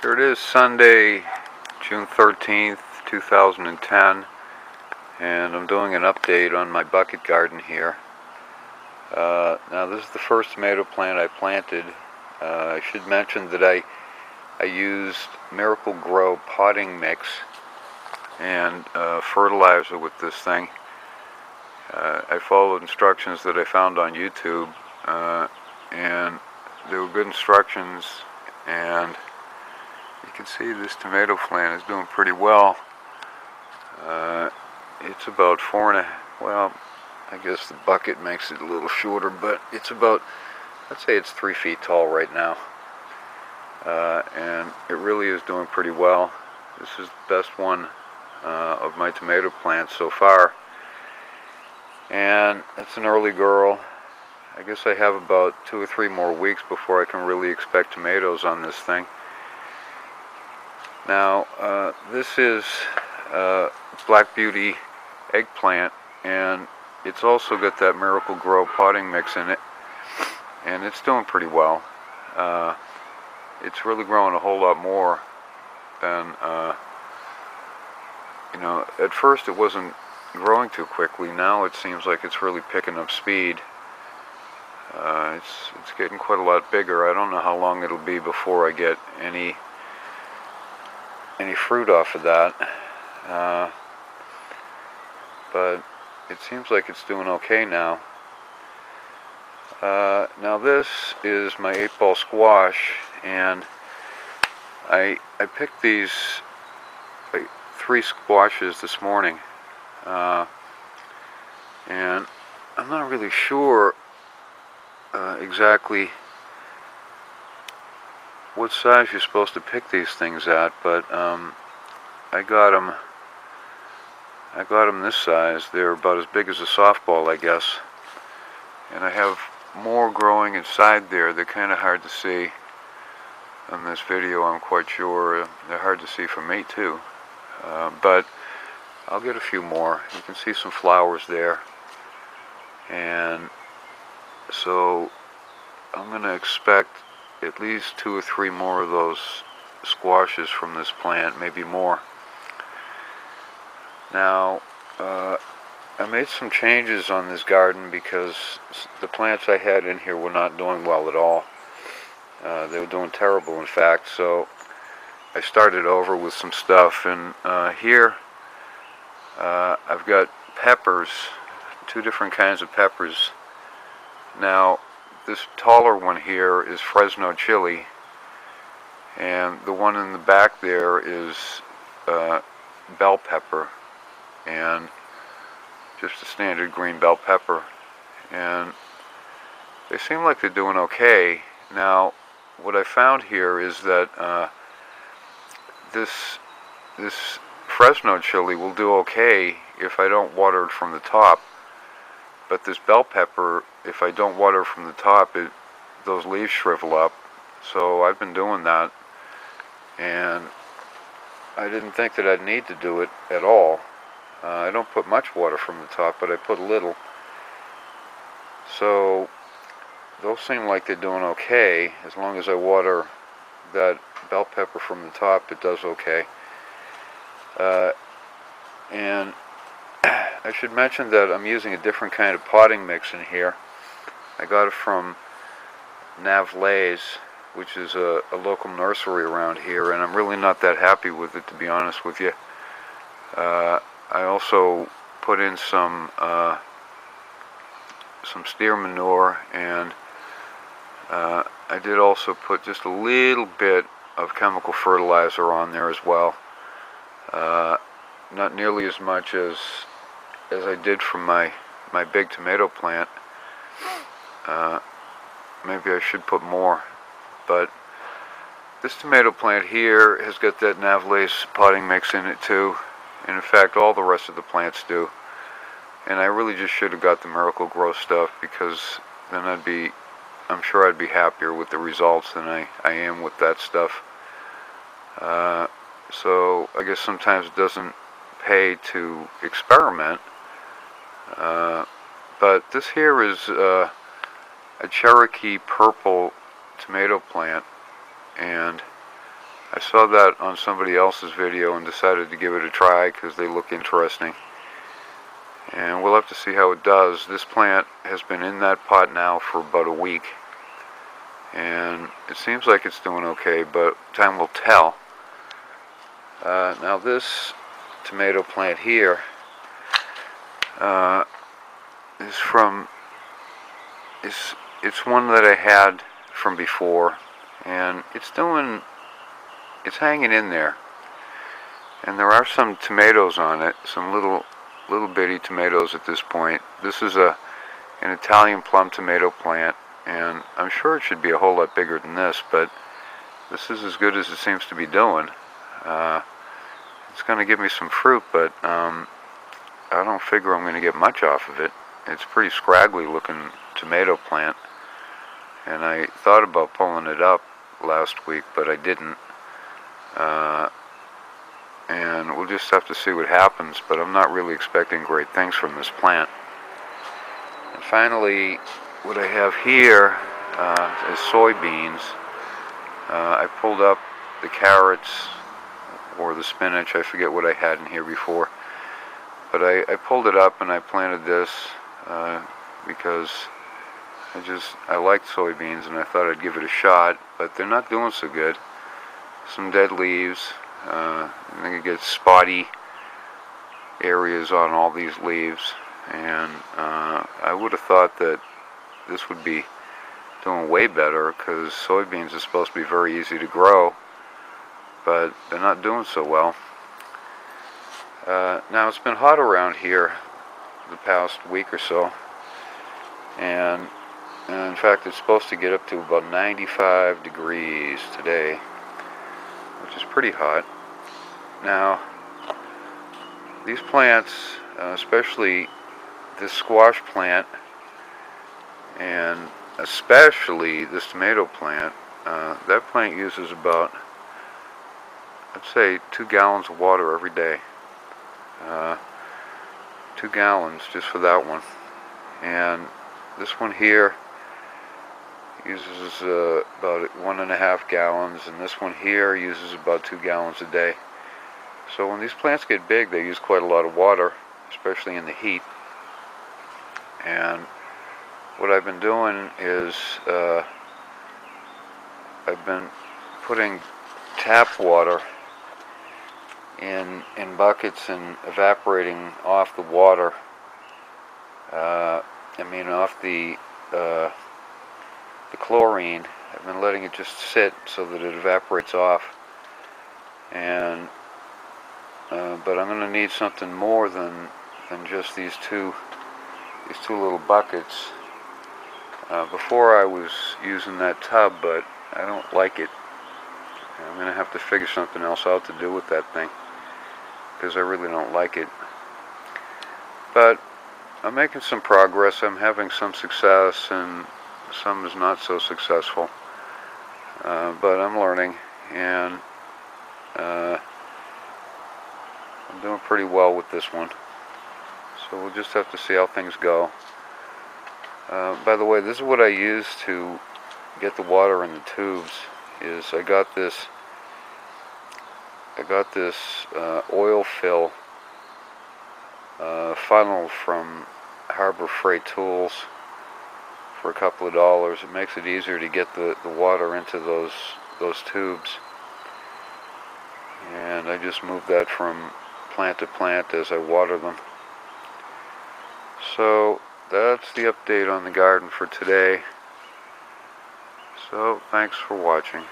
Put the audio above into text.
Here it is, Sunday, June 13th, 2010, and I'm doing an update on my bucket garden here. Now this is the first tomato plant I planted. I should mention that I used Gro Potting mix and fertilizer with this thing. I followed instructions that I found on YouTube, and they were good instructions, and you can see this tomato plant is doing pretty well. It's about well, I guess the bucket makes it a little shorter, but it's about, let's say it's 3 feet tall right now. And it really is doing pretty well. This is the best one of my tomato plants so far. And it's an early girl. I guess I have about 2 or 3 more weeks before I can really expect tomatoes on this thing. Now, this is Black Beauty eggplant, and it's also got that Gro Potting mix in it, and it's doing pretty well. It's really growing a whole lot more than, at first it wasn't growing too quickly. Now it seems like it's really picking up speed. It's getting quite a lot bigger. I don't know how long it'll be before I get any fruit off of that, but it seems like it's doing okay now. Now this is my 8-ball squash, and I picked these 3 squashes this morning, and I'm not really sure exactly what size you're supposed to pick these things at, but I got them this size. They're about as big as a softball, I guess. And I have more growing inside there. They're kind of hard to see on this video, I'm quite sure. They're hard to see for me too. But I'll get a few more. You can see some flowers there. And so I'm going to expect at least 2 or 3 more of those squashes from this plant, maybe more. Now, I made some changes on this garden because the plants I had in here were not doing well at all. They were doing terrible, in fact, so I started over with some stuff, and here I've got peppers, 2 different kinds of peppers. Now, this taller one here is Fresno chili, and the one in the back there is bell pepper, and just a standard green bell pepper, and they seem like they're doing okay. Now, what I found here is that this Fresno chili will do okay if I don't water it from the top, but this bell pepper, if I don't water from the top, those leaves shrivel up. So I've been doing that, and I didn't think that I'd need to do it at all. I don't put much water from the top, but I put a little. So those seem like they're doing okay. As long as I water that bell pepper from the top, it does okay. And I should mention that I'm using a different kind of potting mix in here. I got it from Navlays, which is a local nursery around here, and I'm really not that happy with it, to be honest with you. I also put in some steer manure, and I did also put just a little bit of chemical fertilizer on there as well. Not nearly as much as I did from my big tomato plant. Maybe I should put more, but this tomato plant here has got that Navlays potting mix in it too, and in fact all the rest of the plants do. And I really just should have got the Gro stuff, because then I'm sure I'd be happier with the results than I am with that stuff. So I guess sometimes it doesn't pay to experiment. But this here is a Cherokee purple tomato plant, and I saw that on somebody else's video and decided to give it a try because they look interesting. And we'll have to see how it does. This plant has been in that pot now for about a week, and it seems like it's doing okay, but time will tell. Now this tomato plant here is from, it's one that I had from before, and it's hanging in there. And there are some tomatoes on it, some little bitty tomatoes at this point. This is an Italian plum tomato plant, and I'm sure it should be a whole lot bigger than this, but this is as good as it seems to be doing. It's going to give me some fruit, but I don't figure I'm going to get much off of it. It's a pretty scraggly looking tomato plant, and I thought about pulling it up last week, but I didn't. And we'll just have to see what happens, but I'm not really expecting great things from this plant. And finally, what I have here is soybeans. I pulled up the carrots or the spinach, I forget what I had in here before, but I pulled it up and I planted this because I liked soybeans and I thought I'd give it a shot, but they're not doing so good. Some dead leaves. I think it gets spotty areas on all these leaves, and I would have thought that this would be doing way better because soybeans are supposed to be very easy to grow, but they're not doing so well. Now it's been hot around here the past week or so, and in fact it's supposed to get up to about 95 degrees today, which is pretty hot. Now, these plants, especially this squash plant, and especially this tomato plant, that plant uses about, I'd say, 2 gallons of water every day. 2 gallons just for that one. And this one here uses about 1.5 gallons, and this one here uses about 2 gallons a day. So when these plants get big, they use quite a lot of water, especially in the heat. And what I've been doing is I've been putting tap water in buckets and evaporating off the water. Off the chlorine. I've been letting it just sit so that it evaporates off. And but I'm going to need something more than just these two little buckets. Before I was using that tub, but I don't like it. I'm going to have to figure something else out to do with that thing, because I really don't like it. But I'm making some progress. I'm having some success, and some is not so successful. But I'm learning, and I'm doing pretty well with this one. So we'll just have to see how things go. By the way, this is what I use to get the water in the tubes. I got this oil fill funnel from Harbor Freight Tools for a couple of dollars. It makes it easier to get the water into those tubes. And I just move that from plant to plant as I water them. So that's the update on the garden for today. So thanks for watching.